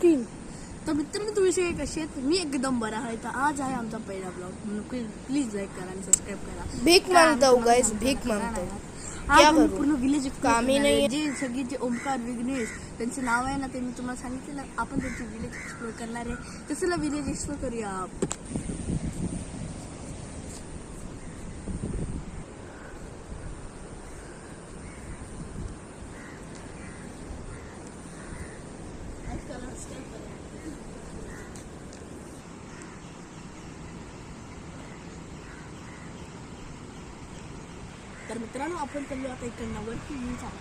3. तर मित्रांनो तुम्ही सगळे कसे आहेत? मी एकदम बरा आहे. तर आज आहे आमचा पहिला ब्लॉग, म्हणून प्लीज लाईक करा आणि सबस्क्राईब करा. भीक मांगता हूँ गाइस, भीक मांगता हूँ. क्या करू? पूर्ण विलेज कामी नाही. जे सगळे जे ओमकार विघ्नेश त्यांचं नाव आहे ना, ते मी तुम्हाला सांगितलं. आपण त्यांची विलेज एक्सप्लोर करणार आहे. तर चला विलेज एक्सप्लोर करूया. तर मित्रांनो आपण चाललो आता इकडनं वरती घेऊन चालू.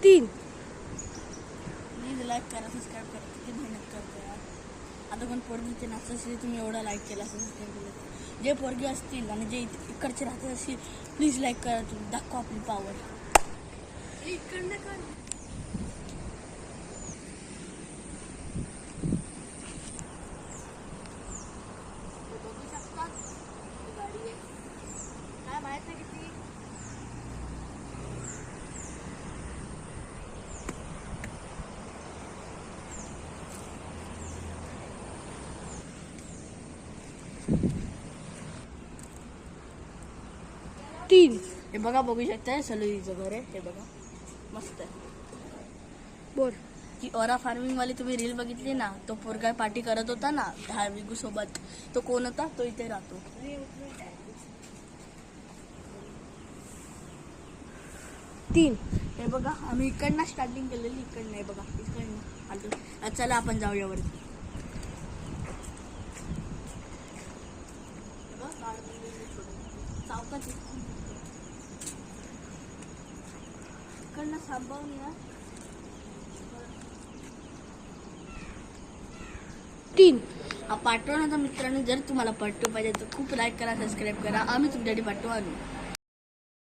तीन. प्लीज लाईक करा, सबस्क्राईब करा. किती मेहनत करतो यार. आता कोण पोरगीचे नसतील तुम्ही एवढा लाईक केला, सबस्क्राईब केलं. जे पोरगी असतील आणि जे इकडचे राहतात असतील प्लीज लाईक करा. तुम्ही दाखवा आपली पावर. इकडनं कर. बघू शकता गाडी आहे काय माहित नाही किती. तीन. हे बघा, बघू शकताय सलुईचं घर आहे. हे बघा मस्त आहे. बोल. ती ओरा फार्मिंग वाली तुम्ही रील बघितली ना, तो पोरगा पार्टी करत होता ना विगू सोबत, तो कोण होता? तो इथे राहतो. तीन. हे बघा आम्ही इकडनं स्टार्टिंग केलेली. इकडनं हे बघा, इकडनं आलो. चला आपण जाऊया वरती. सावकाश इकडनं थांबवून या. तीन. पाठवा ना तर मित्रांनो, जर तुम्हाला पाठवू पाहिजे तर खूप लाईक करा, सबस्क्राईब करा. आम्ही तुमच्यासाठी पाठवू आणू.